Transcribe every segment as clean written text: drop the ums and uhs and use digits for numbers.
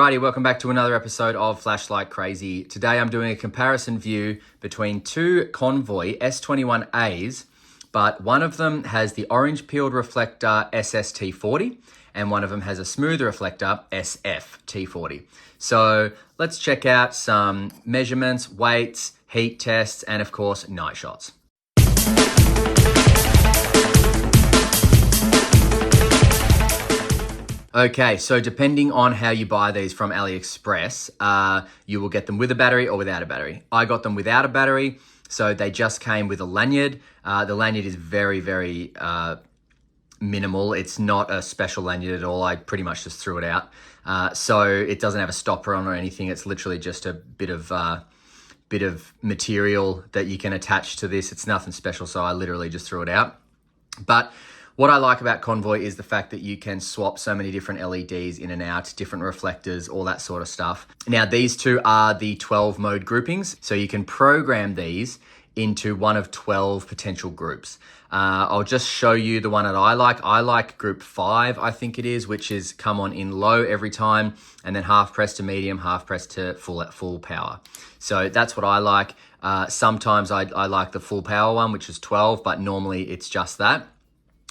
Alrighty, welcome back to another episode of Flash Like Crazy. Today I'm doing a comparison view between two Convoy S21As, but one of them has the orange peeled reflector SST40 and one of them has a smooth reflector SFT40. So let's check out some measurements, weights, heat tests, and of course, night shots. Okay, so depending on how you buy these from Aliexpress, you will get them with a battery or without a battery. I got them without a battery, so they just came with a lanyard. The lanyard is very minimal. It's not a special lanyard at all. I pretty much just threw it out. So it doesn't have a stopper on or anything. It's literally just a bit of material that you can attach to this. It's nothing special, so I literally just threw it out. But what I like about Convoy is the fact that you can swap so many different LEDs in and out, different reflectors, all that sort of stuff. Now, these two are the 12 mode groupings, so you can program these into one of 12 potential groups. I'll just show you the one that I like. I like group 5, I think it is, which is come on in low every time, and then half press to medium, half press to full power. So that's what I like. Sometimes I like the full power one, which is 12, but normally it's just that.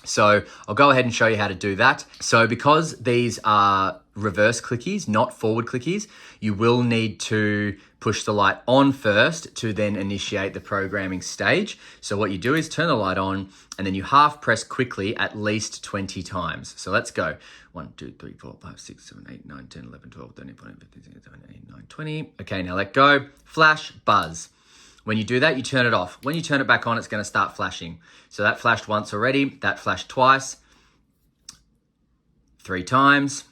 So I'll go ahead and show you how to do that. So because these are reverse clickies, not forward clickies, you will need to push the light on first to then initiate the programming stage. So what you do is turn the light on and then you half press quickly at least 20 times. So let's go. 1, 2, 3, 4, 5, 6, 7, 8, 9, 10, 11, 12, 13, 14, 15, 16, 17, 18, 19, 20. Okay, now let go. Flash, buzz. When you do that, you turn it off. When you turn it back on, it's going to start flashing. So that flashed once already, that flashed twice, 3 times,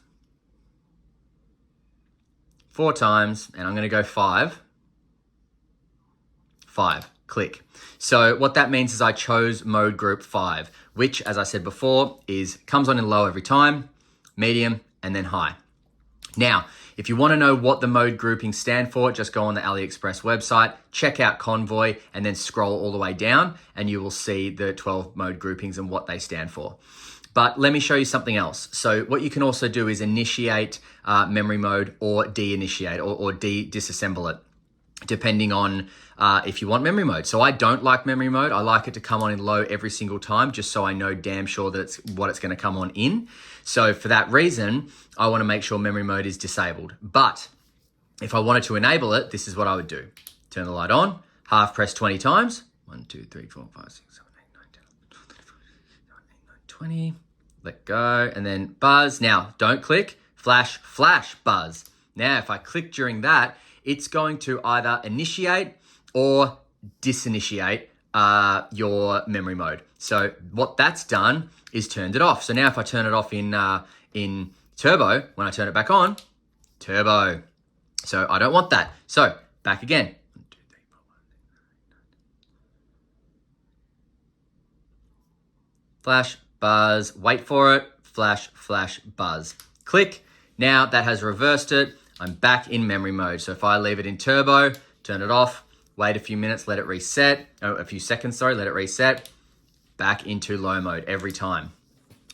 4 times, and I'm going to go 5. 5, click. So what that means is I chose mode group 5, which, as I said before, comes on in low every time, medium, and then high. Now, if you want to know what the mode groupings stand for, just go on the Aliexpress website, check out Convoy, and then scroll all the way down, and you will see the 12 mode groupings and what they stand for. But let me show you something else. So what you can also do is initiate memory mode or de-initiate or disassemble it, depending on if you want memory mode. So I don't like memory mode. I like it to come on in low every single time, just so I know damn sure that it's what it's going to come on in. So for that reason, I want to make sure memory mode is disabled. But if I wanted to enable it, this is what I would do. Turn the light on, half press 20 times. 1, 2, 3, 4, 5, 6, 7, 8, 9, 10, 11, 12, 13, 14, 15, 16, 17, 18, 19, 20. Let go, and then buzz. Now, don't click, flash, flash, buzz. Now, if I click during that, it's going to either initiate or disinitiate your memory mode. So what that's done is turned it off. So now if I turn it off in turbo, when I turn it back on, turbo. So I don't want that. So back again. 1, 2, 3, 4, 5, 6, 7, 8, 9, 10. Flash, buzz, wait for it, flash, flash, buzz. Click. Now that has reversed it. I'm back in memory mode. So if I leave it in turbo, turn it off, wait a few minutes, let it reset, a few seconds, sorry, let it reset, back into low mode every time.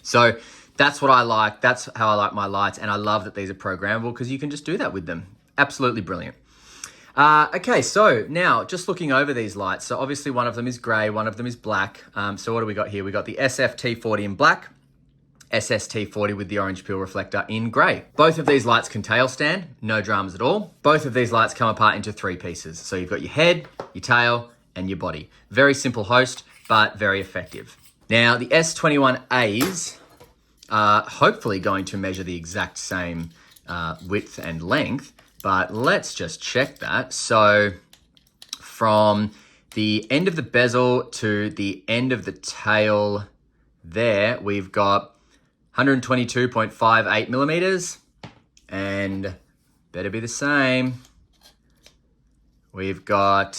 So that's what I like. That's how I like my lights. And I love that these are programmable because you can just do that with them. Absolutely brilliant. Okay, so now just looking over these lights. So obviously one of them is gray, one of them is black. So what do we got here? We got the SFT40 in black, SST40 with the orange peel reflector in grey. Both of these lights can tail stand, no dramas at all. Both of these lights come apart into 3 pieces. So you've got your head, your tail, and your body. Very simple host, but very effective. Now the S21As are hopefully going to measure the exact same width and length, but let's just check that. So from the end of the bezel to the end of the tail there, we've got 122.58 millimeters, and better be the same. We've got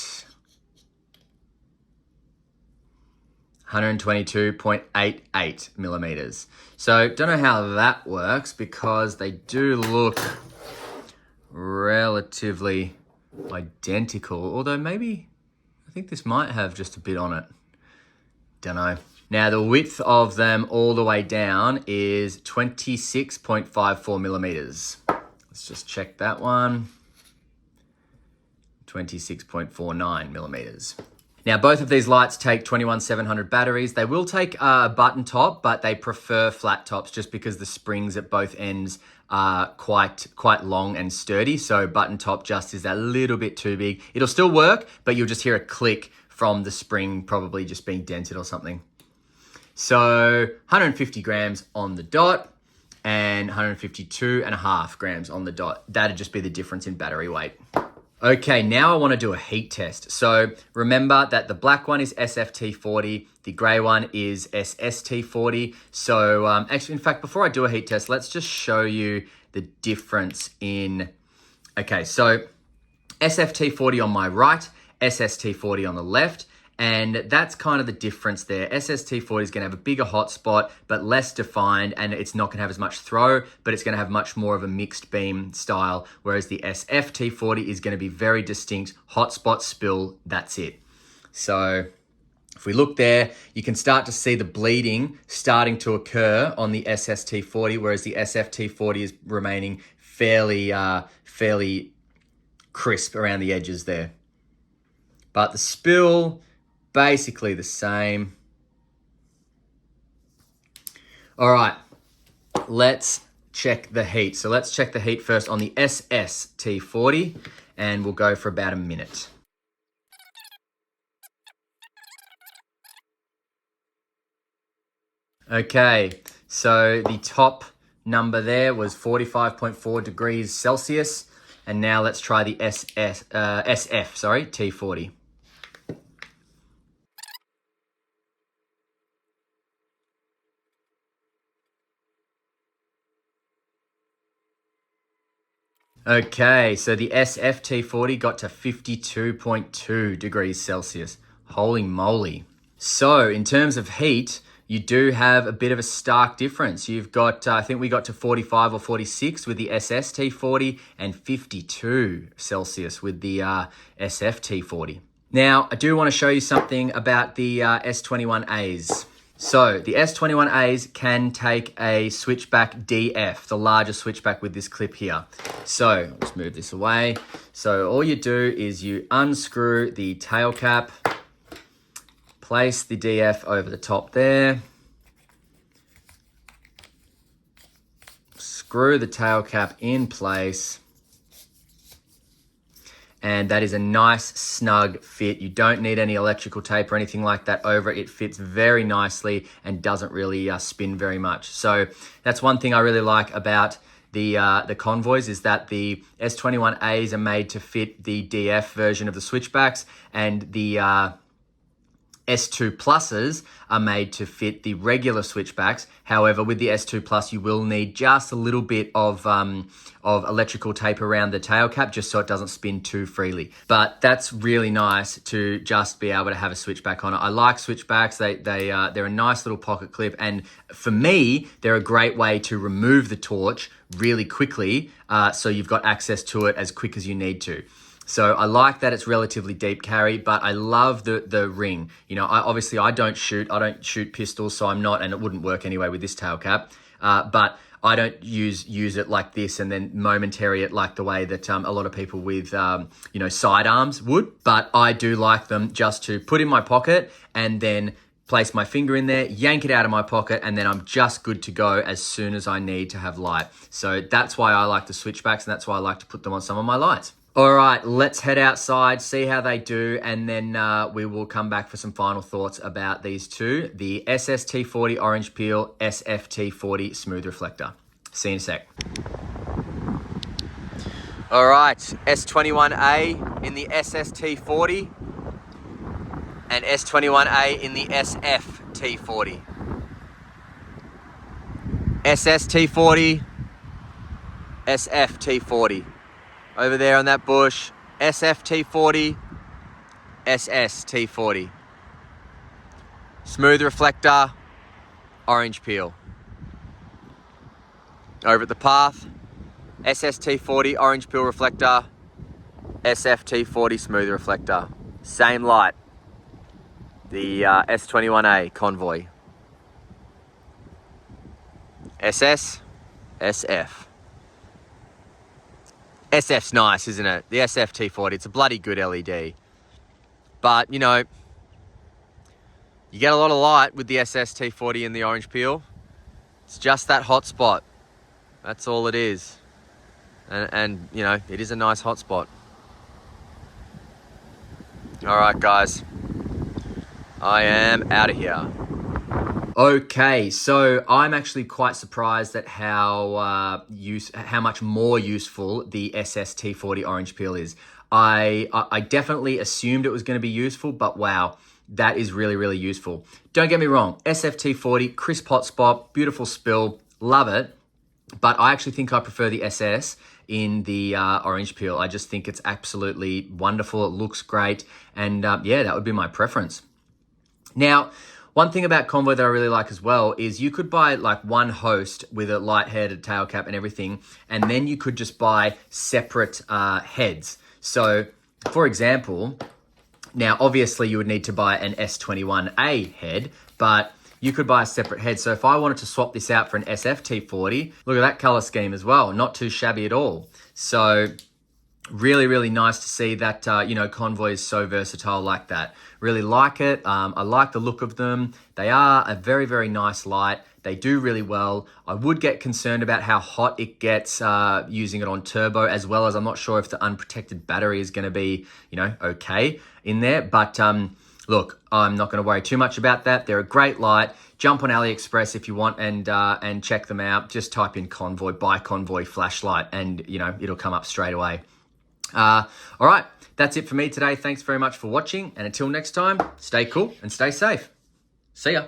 122.88 millimeters. So don't know how that works because they do look relatively identical, although maybe I think this might have just a bit on it. Don't know. Now the width of them all the way down is 26.54 millimeters. Let's just check that one. 26.49 millimeters. Now, both of these lights take 21700 batteries. They will take a button top, but they prefer flat tops just because the springs at both ends are quite long and sturdy. So button top just is that little bit too big. It'll still work, but you'll just hear a click from the spring probably just being dented or something. So 150 grams on the dot and 152.5 grams on the dot. That'd just be the difference in battery weight. Okay, now I want to do a heat test. So remember that the black one is SFT40, the gray one is SST40. So actually, in fact, before I do a heat test, let's just show you the difference in, okay, so SFT40 on my right, SST40 on the left. And that's kind of the difference there. SST40 is going to have a bigger hotspot, but less defined, and it's not going to have as much throw, but it's going to have much more of a mixed beam style, whereas the SFT40 is going to be very distinct, hotspot, spill, that's it. So if we look there, you can start to see the bleeding starting to occur on the SST40, whereas the SFT40 is remaining fairly crisp around the edges there. But the spill, basically the same. All right, let's check the heat. So let's check the heat first on the SST40, and we'll go for about a minute. Okay, so the top number there was 45.4 degrees Celsius, and now let's try the T40. Okay, so the SFT40 got to 52.2 degrees Celsius. Holy moly. So in terms of heat, you do have a bit of a stark difference. You've got, I think we got to 45 or 46 with the SST40 and 52 Celsius with the SFT40. Now, I do want to show you something about the S21As. So the S21As can take a switchback DF, the larger switchback with this clip here. So let's move this away. So all you do is you unscrew the tail cap, place the DF over the top there, screw the tail cap in place, and that is a nice snug fit. You don't need any electrical tape or anything like that over it. It fits very nicely and doesn't really spin very much. So that's one thing I really like about the Convoys, is that the S21As are made to fit the DF version of the switchbacks, and the S2 Pluses are made to fit the regular switchbacks. However, with the S2 Plus, you will need just a little bit of electrical tape around the tail cap, just so it doesn't spin too freely. But that's really nice to just be able to have a switchback on it. I like switchbacks. They're a nice little pocket clip, and for me, they're a great way to remove the torch really quickly, so you've got access to it as quick as you need to. So I like that it's relatively deep carry, but I love the ring. You know, I don't shoot pistols, so I'm not, and it wouldn't work anyway with this tail cap. But I don't use it like this and then momentary it like the way that a lot of people with sidearms would. But I do like them just to put in my pocket and then place my finger in there, yank it out of my pocket, and then I'm just good to go as soon as I need to have light. So that's why I like the switchbacks, and that's why I like to put them on some of my lights. All right, let's head outside, see how they do, and then we will come back for some final thoughts about these two, the SST40 orange peel, SFT40 smooth reflector. See you in a sec. All right, S21A in the SST40 and S21A in the SFT40. SST40, SFT40. Over there on that bush, SFT40, SST40. Smooth reflector, orange peel. Over at the path, SST40 orange peel reflector, SFT40 smooth reflector. Same light, the S21A Convoy. SS, SF. SF's nice, isn't it? The SFT40, it's a bloody good LED. But, you know, you get a lot of light with the SST40 in the orange peel. It's just that hot spot. That's all it is. And you know, it is a nice hot spot. All right, guys. I am out of here. Okay, so I'm actually quite surprised at how much more useful the SST40 orange peel is. I definitely assumed it was going to be useful, but wow, that is really, really useful. Don't get me wrong, SFT40, crisp hot spot, beautiful spill, love it. But I actually think I prefer the SS in the orange peel. I just think it's absolutely wonderful. It looks great. And yeah, that would be my preference. Now, one thing about Convoy that I really like as well is you could buy like one host with a light head, a tail cap and everything, and then you could just buy separate heads. So, for example, now obviously you would need to buy an S21A head, but you could buy a separate head. So if I wanted to swap this out for an SFT40, look at that color scheme as well. Not too shabby at all. So really, really nice to see that, you know, Convoy is so versatile like that. Really like it. I like the look of them. They are a very, very nice light. They do really well. I would get concerned about how hot it gets using it on turbo, as well as I'm not sure if the unprotected battery is going to be, you know, okay in there. But look, I'm not going to worry too much about that. They're a great light. Jump on Aliexpress if you want and check them out. Just type in Convoy, buy Convoy flashlight, and you know it'll come up straight away. All right, that's it for me today. Thanks very much for watching, and until next time, stay cool and stay safe. See ya.